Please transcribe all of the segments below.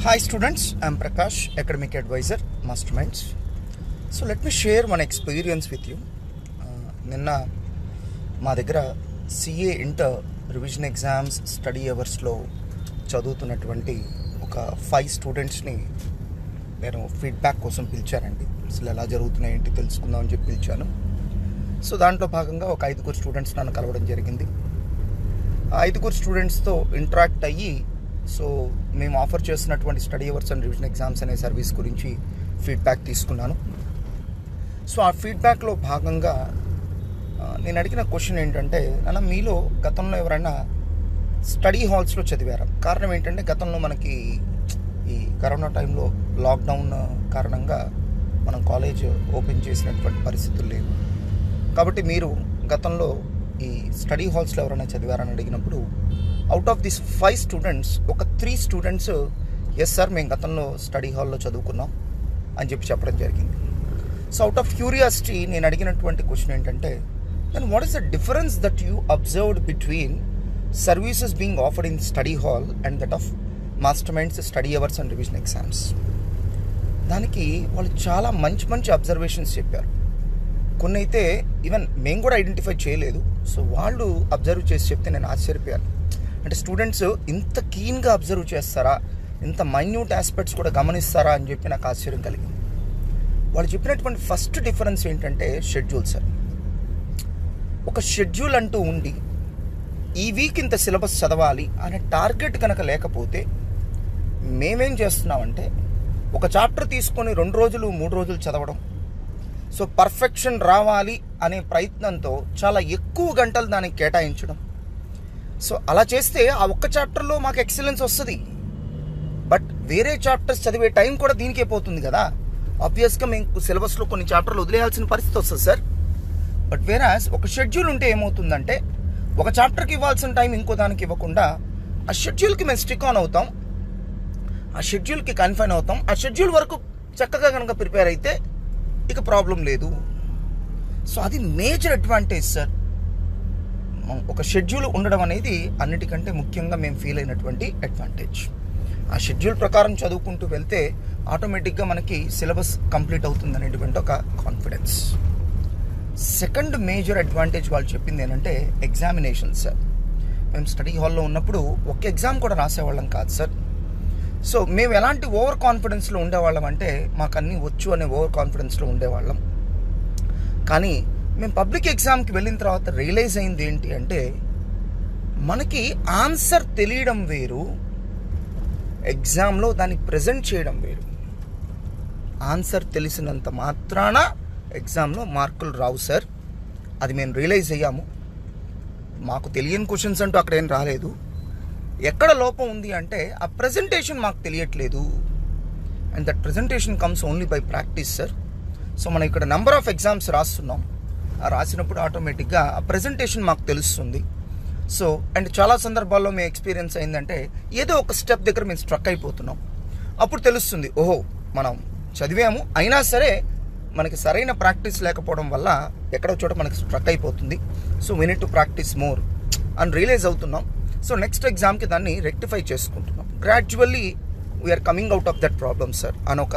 Hi students, I'm Prakash, Academic Advisor, Masterminds. So let me share one experience with you. నిన్న మా దగ్గర CA inter revision exams study అవర్స్లో చదువుతున్నటువంటి ఒక 5 స్టూడెంట్స్ని నేను ఫీడ్బ్యాక్ కోసం పిలిచానండి. అసలు ఎలా జరుగుతున్నాయి ఏంటి తెలుసుకుందామని చెప్పి పిలిచాను. సో దాంట్లో భాగంగా ఒక 5 స్టూడెంట్స్ నన్ను కలవడం జరిగింది. ఆ 5 స్టూడెంట్స్తో ఇంటరాక్ట్ అయ్యి సో మేము ఆఫర్ చేస్తున్నటువంటి study hours and revision exams అనే సర్వీస్ గురించి ఫీడ్బ్యాక్ తీసుకున్నాను. సో ఆ ఫీడ్బ్యాక్లో భాగంగా నేను అడిగిన క్వశ్చన్ ఏంటంటే, అన్న మీలో గతంలో ఎవరైనా స్టడీ హాల్స్లో చదివారా? కారణం ఏంటంటే గతంలో మనకి ఈ కరోనా టైంలో లాక్డౌన్ కారణంగా మనం కాలేజ్ ఓపెన్ చేసినటువంటి పరిస్థితులు లేవు. కాబట్టి మీరు గతంలో ఈ స్టడీ హాల్స్లో ఎవరైనా చదివారని అడిగినప్పుడు అవుట్ ఆఫ్ దిస్ 5 స్టూడెంట్స్ ఒక 3 స్టూడెంట్స్ ఎస్ సార్ మేము గతంలో స్టడీ హాల్లో చదువుకున్నాం అని చెప్పడం జరిగింది. సో అవుట్ ఆఫ్ క్యూరియాసిటీ నేను అడిగినటువంటి క్వశ్చన్ ఏంటంటే, then what is the difference that you observed between services being offered in study hall and that of Masterminds study hours and revision exams? దానికి వాళ్ళు చాలా మంచి అబ్జర్వేషన్స్ చెప్పారు. కొన్ని అయితే ఈవెన్ మేము కూడా ఐడెంటిఫై చేయలేదు. సో వాళ్ళు అబ్జర్వ్ చేసి చెప్తే నేను ఆశ్చర్యపోయాను. అంటే స్టూడెంట్స్ ఇంత కీన్గా అబ్జర్వ్ చేస్తారా, ఇంత మైన్యూట్ ఆస్పెక్ట్స్ కూడా గమనిస్తారా అని చెప్పి నాకు ఆశ్చర్యం కలిగింది. వాళ్ళు చెప్పినటువంటి ఫస్ట్ డిఫరెన్స్ ఏంటంటే షెడ్యూల్ సార్. ఒక షెడ్యూల్ అంటూ ఉండి ఈ వీక్ ఇంత సిలబస్ చదవాలి అనే టార్గెట్ కనుక లేకపోతే మేమేం చేస్తున్నామంటే ఒక చాప్టర్ తీసుకొని 2 రోజులు 3 రోజులు చదవడం, సో పర్ఫెక్షన్ రావాలి అనే ప్రయత్నంతో చాలా ఎక్కువ గంటలు దానికి కేటాయించడం. సో అలా చేస్తే ఆ ఒక్క చాప్టర్లో మాకు ఎక్సలెన్స్ వస్తుంది, బట్ వేరే చాప్టర్స్ చదివే టైం కూడా దీనికే పోతుంది కదా. ఆబ్వియస్గా మేము సిలబస్లో కొన్ని చాప్టర్లు వదిలేయాల్సిన పరిస్థితి వస్తుంది సార్. బట్ వేరాస్ ఒక షెడ్యూల్ ఉంటే ఏమవుతుందంటే ఒక చాప్టర్కి ఇవ్వాల్సిన టైం ఇంకో దానికి ఇవ్వకుండా ఆ షెడ్యూల్కి మేము స్టిక్ ఆన్ అవుతాం, ఆ షెడ్యూల్కి కన్ఫైన్ అవుతాం. ఆ షెడ్యూల్ వరకు చక్కగా కనుక ప్రిపేర్ అయితే ఇక ప్రాబ్లం లేదు. సో అది మేజర్ అడ్వాంటేజ్ సార్. ఒక షెడ్యూల్ ఉండడం అనేది అన్నిటికంటే ముఖ్యంగా మేము ఫీల్ అయినటువంటి అడ్వాంటేజ్. ఆ షెడ్యూల్ ప్రకారం చదువుకుంటూ వెళ్తే ఆటోమేటిక్గా మనకి సిలబస్ కంప్లీట్ అవుతుంది అనేటువంటి ఒక కాన్ఫిడెన్స్. సెకండ్ మేజర్ అడ్వాంటేజ్ వాళ్ళు చెప్పింది ఏంటంటే ఎగ్జామినేషన్ సార్. మేము స్టడీ హాల్లో ఉన్నప్పుడు ఒక ఎగ్జామ్ కూడా రాసేవాళ్ళం కాదు సార్. సో మేము ఎలాంటి ఓవర్ కాన్ఫిడెన్స్లో ఉండేవాళ్ళం అంటే మాకు అన్నీ వచ్చు అనే ఓవర్ కాన్ఫిడెన్స్లో ఉండేవాళ్ళం. కానీ మేము పబ్లిక్ ఎగ్జామ్కి వెళ్ళిన తర్వాత రియలైజ్ అయింది ఏంటి అంటే, మనకి ఆన్సర్ తెలియడం వేరు, ఎగ్జామ్లో దాన్ని ప్రజెంట్ చేయడం వేరు. ఆన్సర్ తెలిసినంత మాత్రాన ఎగ్జామ్లో మార్కులు రావు సార్. అది మేము రియలైజ్ అయ్యాము. మాకు తెలియని క్వశ్చన్స్ అంటూ అక్కడ ఏం రాలేదు. ఎక్కడ లోపం ఉంది అంటే ఆ ప్రజెంటేషన్ మాకు తెలియట్లేదు. And that presentation comes only by practice sir. So మనం ఇక్కడ నెంబర్ ఆఫ్ ఎగ్జామ్స్ రాస్తున్నాం, ఆ రాసినప్పుడు ఆటోమేటిక్గా ఆ ప్రజెంటేషన్ మాకు తెలుస్తుంది. సో అండ్ చాలా సందర్భాల్లో మేము ఎక్స్పీరియన్స్ అయిందంటే ఏదో ఒక స్టెప్ దగ్గర మేము స్ట్రక్ అయిపోతున్నాం. అప్పుడు తెలుస్తుంది, ఓహో మనం చదివాము అయినా సరే మనకి సరైన ప్రాక్టీస్ లేకపోవడం వల్ల ఎక్కడో చోట మనకి స్ట్రక్ అయిపోతుంది. So we need to practice more అని రియలైజ్ అవుతున్నాం. సో నెక్స్ట్ ఎగ్జామ్కి దాన్ని రెక్టిఫై చేసుకుంటున్నాం. Gradually we are coming out of that problem sir అని ఒక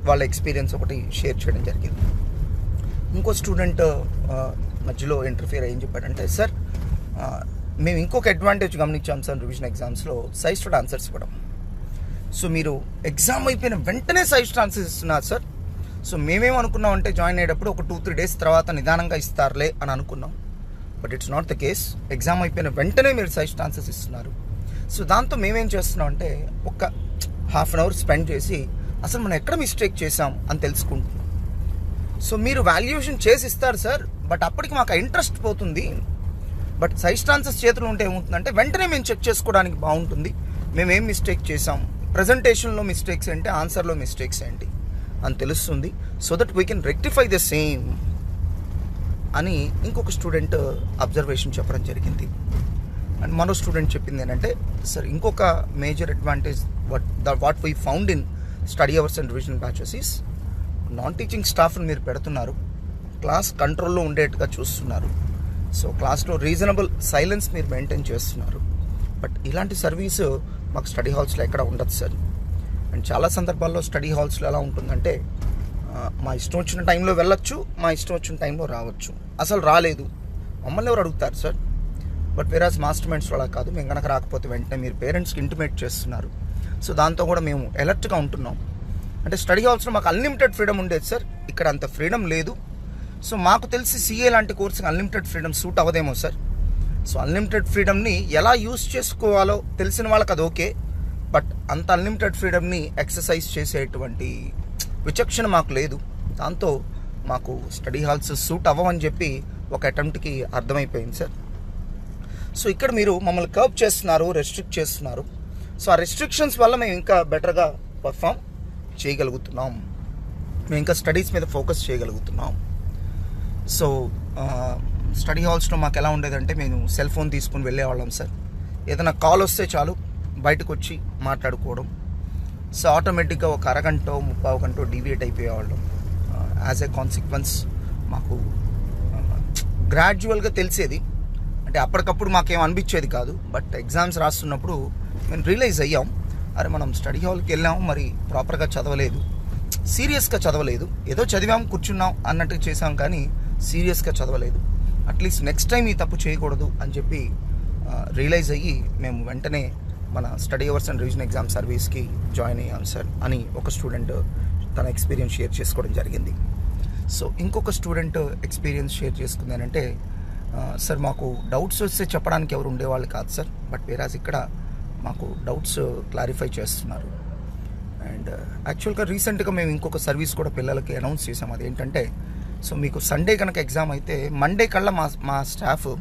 వాళ్ళ ఎక్స్పీరియన్స్ ఒకటి షేర్ చేయడం జరిగింది. ఇంకో స్టూడెంట్ మధ్యలో ఇంటర్ఫియర్ ఏం చెప్పాడంటే, సార్ మేము ఇంకొక అడ్వాంటేజ్ గమనించాం సార్ రివిజన్ ఎగ్జామ్స్లో సజెస్టెడ్ ఆన్సర్స్ ఇవ్వడం. సో మీరు ఎగ్జామ్ అయిపోయిన వెంటనే సజెస్టెడ్ ఆన్సర్స్ ఇస్తున్నారు సార్. సో మేమేమనుకున్నామంటే జాయిన్ అయ్యేటప్పుడు ఒక 2-3 డేస్ తర్వాత నిదానంగా ఇస్తారులే అని అనుకున్నాం. But it's not the case. Exam అయిపోయిన వెంటనే మీరు సజెస్టెడ్ ఆన్సర్స్ ఇస్తున్నారు. సో దాంతో మేమేం చేస్తున్నాం అంటే ఒక ½ అన్ అవర్ స్పెండ్ చేసి అసలు మనం ఎక్కడ మిస్టేక్ చేసాం అని తెలుసుకుంటున్నాం. సో మీరు వాల్యుయేషన్ చేసి ఇస్తారు సార్, బట్ అప్పటికి మాకు ఇంట్రెస్ట్ పోతుంది. బట్ సజెస్టెడ్ ఆన్సర్స్ చేతులు ఉంటే ఏమవుతుందంటే వెంటనే మేము చెక్ చేసుకోవడానికి బాగుంటుంది, మేమేం మిస్టేక్ చేసాం, ప్రజెంటేషన్లో మిస్టేక్స్ ఏంటి, ఆన్సర్లో మిస్టేక్స్ ఏంటి అని తెలుస్తుంది. So that we can rectify the same అని ఇంకొక స్టూడెంట్ అబ్జర్వేషన్ చెప్పడం జరిగింది. అండ్ మరో స్టూడెంట్ చెప్పింది ఏంటంటే, సార్ ఇంకొక major advantage what we found in study hours and revision batches is non teaching స్టాఫ్ని మీరు పెడుతున్నారు, క్లాస్ కంట్రోల్లో ఉండేట్టుగా చూస్తున్నారు. సో క్లాస్లో రీజనబుల్ సైలెన్స్ మీరు మెయింటైన్ చేస్తున్నారు. బట్ ఇలాంటి సర్వీసు మాకు స్టడీ హాల్స్లో ఎక్కడ ఉండదు సార్. అండ్ చాలా సందర్భాల్లో స్టడీ హాల్స్లో ఎలా ఉంటుందంటే మా ఇష్టం వచ్చిన టైంలో వెళ్ళొచ్చు, మా ఇష్టం వచ్చిన టైంలో రావచ్చు. అసలు రాలేదు మమ్మల్ని ఎవరు అడుగుతారు సార్. బట్ వేరాజ్ మాస్టర్ మైండ్స్లో అలా కాదు. మేము కనుక రాకపోతే వెంటనే మీరు పేరెంట్స్కి ఇంటిమేట్ చేస్తున్నారు. సో దాంతో కూడా మేము అలర్ట్గా ఉంటున్నాం. అంటే స్టడీ హాల్స్లో మాకు అన్లిమిటెడ్ ఫ్రీడమ్ ఉండేది సార్, ఇక్కడ అంత ఫ్రీడమ్ లేదు. సో మాకు తెలిసి సిఏ లాంటి కోర్సుకి అన్లిమిటెడ్ ఫ్రీడమ్ సూట్ అవ్వదేమో సార్. సో అన్లిమిటెడ్ ఫ్రీడమ్ని ఎలా యూస్ చేసుకోవాలో తెలిసిన వాళ్ళకి అది ఓకే. బట్ అంత అన్లిమిటెడ్ ఫ్రీడమ్ని ఎక్సర్సైజ్ చేసేటువంటి విచక్షణ మాకు లేదు. దాంతో మాకు స్టడీ హాల్స్ సూట్ అవ్వమని చెప్పి ఒక అటెంప్ట్కి అర్థమైపోయింది సార్. సో ఇక్కడ మీరు మమ్మల్ని కర్బ్ చేస్తున్నారు, రెస్ట్రిక్ట్ చేస్తున్నారు. సో ఆ రెస్ట్రిక్షన్స్ వల్ల మేము ఇంకా బెటర్గా పర్ఫామ్ చేయగలుగుతున్నాం, మేము ఇంకా స్టడీస్ మీద ఫోకస్ చేయగలుగుతున్నాం. సో స్టడీ హాల్స్లో మాకు ఎలా ఉండేదంటే మేము సెల్ ఫోన్ తీసుకుని వెళ్ళేవాళ్ళం సార్. ఏదైనా కాల్ వస్తే చాలు బయటకు వచ్చి మాట్లాడుకోవడం. సో ఆటోమేటిక్గా ఒక అరగంట 30 గంట డీవియేట్ అయిపోయేవాళ్ళం. యాజ్ ఏ కాన్సిక్వెన్స్ మాకు గ్రాడ్యువల్గా తెలిసేది. అంటే అప్పటికప్పుడు మాకేం అనిపించేది కాదు. బట్ ఎగ్జామ్స్ రాస్తున్నప్పుడు మేము రియలైజ్ అయ్యాం, అరే మనం స్టడీ హాల్కి వెళ్ళాము, మరి ప్రాపర్గా చదవలేదు, సీరియస్గా చదవలేదు. ఏదో చదివాం కూర్చున్నాం అన్నట్టుగా చేసాం, కానీ సీరియస్గా చదవలేదు. అట్లీస్ట్ నెక్స్ట్ టైం ఈ తప్పు చేయకూడదు అని చెప్పి రియలైజ్ అయ్యి మేము వెంటనే మన study hours and revision exam సర్వీస్కి జాయిన్ అయ్యాం సార్ అని ఒక స్టూడెంట్ తన ఎక్స్పీరియన్స్ షేర్ చేసుకోవడం జరిగింది. సో ఇంకొక స్టూడెంట్ ఎక్స్పీరియన్స్ షేర్ చేసుకుందేనంటే, సార్ మాకు డౌట్స్ వస్తే చెప్పడానికి ఎవరు ఉండేవాళ్ళు కాదు సార్. బట్ వేరాజ్ ఇక్కడ మాకు డౌట్స్ క్లారిఫై చేస్తున్నారు. అండ్ యాక్చువల్గా రీసెంట్గా మేము ఇంకొక సర్వీస్ కూడా పిల్లలకి అనౌన్స్ చేసాం. అదేంటంటే, సో మీకు సండే కనుక ఎగ్జామ్ అయితే మండే కల్లా మా స్టాఫ్,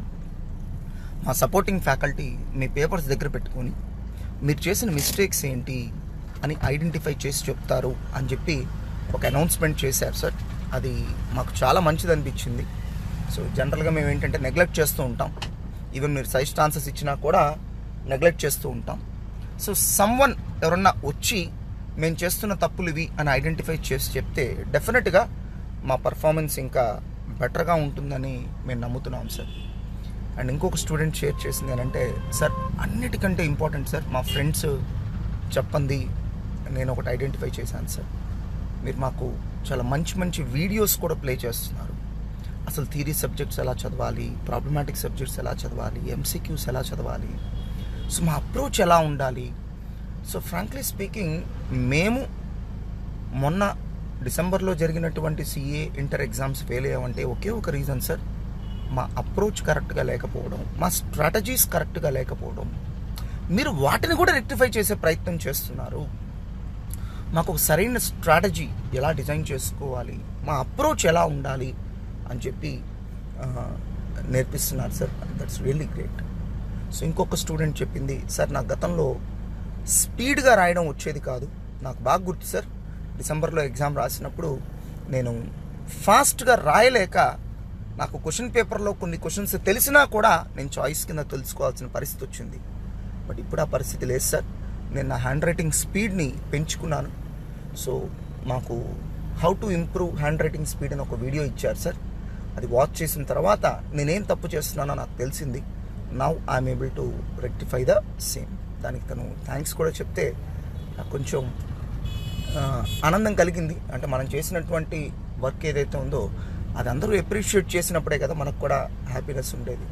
మా సపోర్టింగ్ ఫ్యాకల్టీ మీ పేపర్స్ దగ్గర పెట్టుకొని మీరు చేసిన మిస్టేక్స్ ఏంటి అని ఐడెంటిఫై చేసి చెప్తారు అని చెప్పి ఒక అనౌన్స్మెంట్ చేశారు సార్. అది మాకు చాలా మంచిది అనిపించింది. సో జనరల్గా మేము ఏంటంటే నెగ్లెక్ట్ చేస్తూ ఉంటాం. ఈవెన్ మీరు సజెస్ట్ ఆన్సర్స్ ఇచ్చినా కూడా నెగ్లెక్ట్ చేస్తూ ఉంటాం. సో సమ్వన్ ఎవరన్నా వచ్చి మేము చేస్తున్న తప్పులు ఇవి అని ఐడెంటిఫై చేసి చెప్తే డెఫినెట్గా మా పర్ఫార్మెన్స్ ఇంకా బెటర్గా ఉంటుందని మేము నమ్ముతున్నాం సార్. అండ్ ఇంకొక స్టూడెంట్ షేర్ చేసింది ఏంటంటే, సార్ అన్నిటికంటే ఇంపార్టెంట్ సార్, మా ఫ్రెండ్స్ చెప్పండి నేను ఒకటి ఐడెంటిఫై చేశాను సార్. మీరు మాకు చాలా మంచి మంచి వీడియోస్ కూడా ప్లే చేస్తున్నారు. అసలు థియరీ సబ్జెక్ట్స్ ఎలా చదవాలి, ప్రాబ్లమాటిక్ సబ్జెక్ట్స్ ఎలా చదవాలి, ఎంసీక్యూస్ ఎలా చదవాలి, సో మా అప్రోచ్ ఎలా ఉండాలి. సో ఫ్రాంక్లీ స్పీకింగ్, మేము మొన్న డిసెంబర్లో జరిగినటువంటి సిఏ ఇంటర్ ఎగ్జామ్స్ ఫెయిల్ అయ్యామంటే ఒకే ఒక రీజన్ సార్, మా అప్రోచ్ కరెక్ట్గా లేకపోవడం, మా స్ట్రాటజీస్ కరెక్ట్గా లేకపోవడం. మీరు వాటిని కూడా రెక్టిఫై చేసే ప్రయత్నం చేస్తున్నారు. మాకు ఒక సరైన స్ట్రాటజీ ఎలా డిజైన్ చేసుకోవాలి, మా అప్రోచ్ ఎలా ఉండాలి అని చెప్పి నేర్పిస్తున్నారు sir. That's really great. So ఇంకొక స్టూడెంట్ చెప్పింది, సార్ నా గతంలో స్పీడ్గా రాయడం వచ్చేది కాదు. నాకు బాగా గుర్తు సార్, డిసెంబర్లో ఎగ్జామ్ రాసినప్పుడు నేను ఫాస్ట్గా రాయలేక నాకు క్వశ్చన్ పేపర్లో కొన్ని క్వశ్చన్స్ తెలిసినా కూడా నేను చాయిస్ కింద తెలుసుకోవాల్సిన పరిస్థితి వచ్చింది. బట్ ఇప్పుడు ఆ పరిస్థితి లేదు సార్. నేను నా హ్యాండ్ రైటింగ్ స్పీడ్ని పెంచుకున్నాను. సో మాకు how to improve hand writing speed అని ఒక వీడియో ఇచ్చారు సార్. అది వాచ్ చేసిన తర్వాత నేనేం తప్పు చేస్తున్నానో నాకు తెలిసింది. Now I'm able to rectify the same. దానికి తను థ్యాంక్స్ కూడా చెప్తే నాకు కొంచెం ఆనందం కలిగింది. అంటే మనం చేసినటువంటి వర్క్ ఏదైతే ఉందో అది అందరూ అప్రిషియేట్ చేసినప్పుడే కదా మనకు కూడా హ్యాపీనెస్ ఉండేది.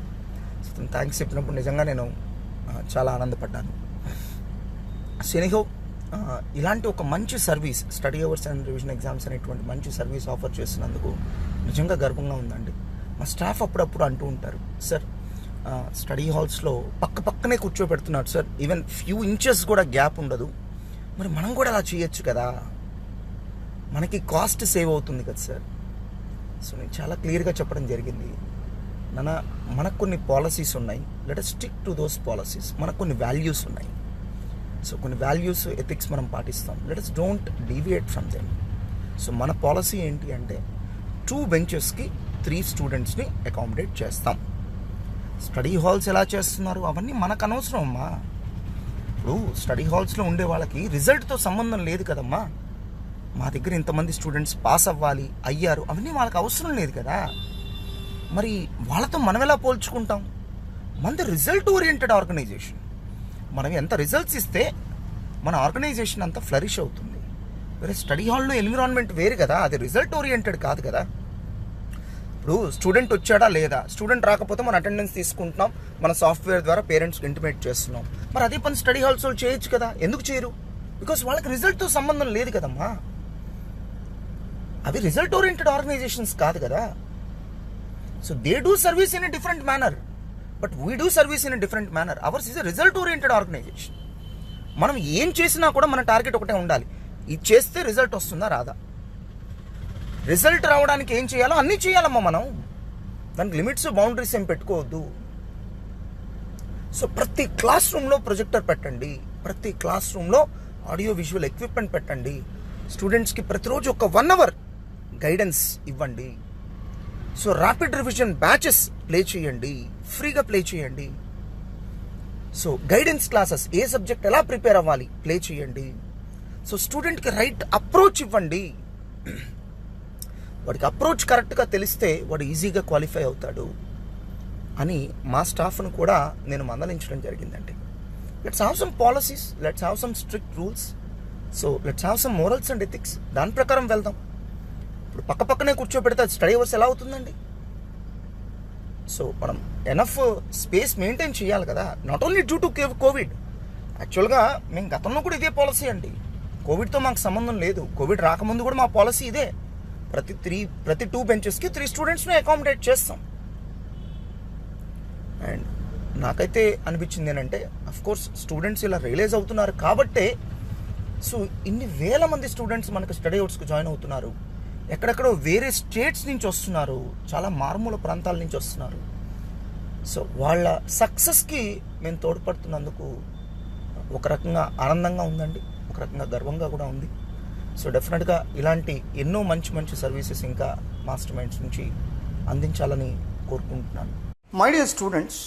సో తను థ్యాంక్స్ చెప్పినప్పుడు నిజంగా నేను చాలా ఆనందపడ్డాను. ఎనీహౌ, ఇలాంటి ఒక మంచి service, study hours and revision exams అనేటువంటి మంచి సర్వీస్ ఆఫర్ చేస్తున్నందుకు నిజంగా గర్వంగా ఉందండి. మా స్టాఫ్ అప్పుడప్పుడు అంటూ ఉంటారు, సార్ స్టడీ హాల్స్లో పక్కనే కూర్చోబెడుతున్నారు సార్, ఈవెన్ ఫ్యూ ఇంచెస్ కూడా గ్యాప్ ఉండదు, మరి మనం కూడా అలా చేయొచ్చు కదా, మనకి కాస్ట్ సేవ్ అవుతుంది కదా సార్. సో నేను చాలా క్లియర్గా చెప్పడం జరిగింది, మనకు కొన్ని పాలసీస్ ఉన్నాయి, let us stick to those policies. మనకు కొన్ని వాల్యూస్ ఉన్నాయి, సో కొన్ని వాల్యూస్, ఎథిక్స్ మనం పాటిస్తాం, let us don't deviate from them. So మన పాలసీ ఏంటి అంటే 2 బెంచెస్కి 3 స్టూడెంట్స్ని అకామిడేట్ చేస్తాం. స్టడీ హాల్స్ ఎలా చేస్తున్నారు అవన్నీ మనకు అనవసరం అమ్మా. ఇప్పుడు స్టడీ హాల్స్లో ఉండే వాళ్ళకి రిజల్ట్తో సంబంధం లేదు కదమ్మా. మా దగ్గర ఇంతమంది స్టూడెంట్స్ పాస్ అయ్యారు, అవన్నీ వాళ్ళకి అవసరం లేదు కదా. మరి వాళ్ళతో మనం ఎలా పోల్చుకుంటాం? మనది రిజల్ట్ ఓరియంటెడ్ ఆర్గనైజేషన్. మనం ఎంత రిజల్ట్స్ ఇస్తే మన ఆర్గనైజేషన్ అంతా ఫ్లరిష్ అవుతుంది. వేరే స్టడీ హాల్లో ఎన్విరాన్మెంట్ వేరు కదా, అది రిజల్ట్ ఓరియంటెడ్ కాదు కదా. ఇప్పుడు స్టూడెంట్ వచ్చాడా లేదా, స్టూడెంట్ రాకపోతే మన అటెండెన్స్ తీసుకుంటున్నాం, మన సాఫ్ట్వేర్ ద్వారా పేరెంట్స్కి ఇంటిమేట్ చేస్తున్నాం. మరి అదే పని స్టడీ హాల్స్ వాళ్ళు చేయొచ్చు కదా, ఎందుకు చేయరు? బికాస్ వాళ్ళకి రిజల్ట్తో సంబంధం లేదు కదమ్మా. అవి రిజల్ట్ ఓరియంటెడ్ ఆర్గనైజేషన్స్ కాదు కదా. So they do service in a different manner, but we do service in a different manner. Ours is a result oriented organisation. మనం ఏం చేసినా కూడా మన టార్గెట్ ఒకటే ఉండాలి, ఇది చేస్తే రిజల్ట్ వస్తుందా రాదా. రిజల్ట్ రావడానికి ఏం చేయాలో అన్నీ చేయాలమ్మా మనం, దానికి లిమిట్స్ బౌండరీస్ ఏం పెట్టుకోవద్దు. సో ప్రతి క్లాస్ రూమ్లో ప్రొజెక్టర్ పెట్టండి, ప్రతి క్లాస్ రూమ్లో ఆడియో విజువల్ ఎక్విప్మెంట్ పెట్టండి, స్టూడెంట్స్కి ప్రతిరోజు ఒక 1 hour గైడెన్స్ ఇవ్వండి. So rapid revision batches play చేయండి, ఫ్రీగా ప్లే చేయండి. సో గైడెన్స్ క్లాసెస్, ఏ సబ్జెక్ట్ ఎలా ప్రిపేర్ అవ్వాలి ప్లే చేయండి. సో స్టూడెంట్కి రైట్ అప్రోచ్ ఇవ్వండి. వాడికి అప్రోచ్ కరెక్ట్గా తెలిస్తే వాడు ఈజీగా క్వాలిఫై అవుతాడు అని మా స్టాఫ్ను కూడా నేను మందలించడం జరిగిందండి. Let's have some policies, let's have some strict rules, so let's have some morals and ethics. దాని ప్రకారం వెళ్దాం. ఇప్పుడు పక్కనే కూర్చోబెడితే స్టడీ అవర్స్ ఎలా అవుతుందండి? సో మనం ఎనఫ్ స్పేస్ మెయింటైన్ చేయాలి కదా, not only due to Covid. యాక్చువల్గా మేము గతంలో కూడా ఇదే పాలసీ అండి, కోవిడ్తో మాకు సంబంధం లేదు. కోవిడ్ రాకముందు కూడా మా పాలసీ ఇదే, ప్రతి 2 benchesకి 3 స్టూడెంట్స్ని అకామిడేట్ చేస్తాం. అండ్ నాకైతే అనిపించింది ఏంటంటే, అఫ్కోర్స్ స్టూడెంట్స్ ఇలా రియలైజ్ అవుతున్నారు కాబట్టే సో ఇన్ని వేల మంది స్టూడెంట్స్ మనకు స్టడీ అవుట్స్కి జాయిన్ అవుతున్నారు. ఎక్కడెక్కడో వేరే స్టేట్స్ నుంచి వస్తున్నారు, చాలా మారుమూల ప్రాంతాల నుంచి వస్తున్నారు. సో వాళ్ళ సక్సెస్కి మేము తోడ్పడుతున్నందుకు ఒక రకంగా ఆనందంగా ఉందండి, ఒక రకంగా గర్వంగా కూడా ఉంది. సో డెఫినెట్గా ఇలాంటి ఎన్నో మంచి సర్వీసెస్ ఇంకా మాస్టర్ మైండ్స్ నుంచి అందించాలని కోరుకుంటున్నాను. మై డియర్ స్టూడెంట్స్,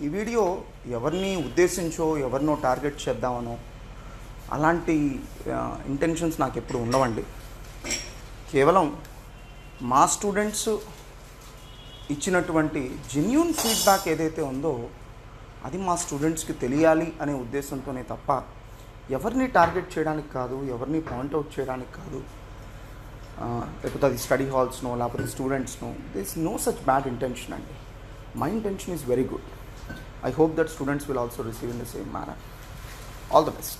ఈ వీడియో ఎవరిని ఉద్దేశించో ఎవరినో టార్గెట్ చేద్దామనో అలాంటి ఇంటెన్షన్స్ నాకు ఎప్పుడు ఉండవండి. కేవలం మా స్టూడెంట్స్ ఇచ్చినటువంటి జెన్యూన్ ఫీడ్బ్యాక్ ఏదైతే ఉందో అది మా స్టూడెంట్స్కి తెలియాలి అనే ఉద్దేశంతోనే తప్ప ఎవరిని టార్గెట్ చేయడానికి కాదు, ఎవరిని పాయింట్అవుట్ చేయడానికి కాదు. లేకపోతే అది స్టడీ హాల్స్నో లేకపోతే స్టూడెంట్స్నో, there is no such bad intention అండి. My intention is very good. I hope that students will also receive in the same manner. All the best.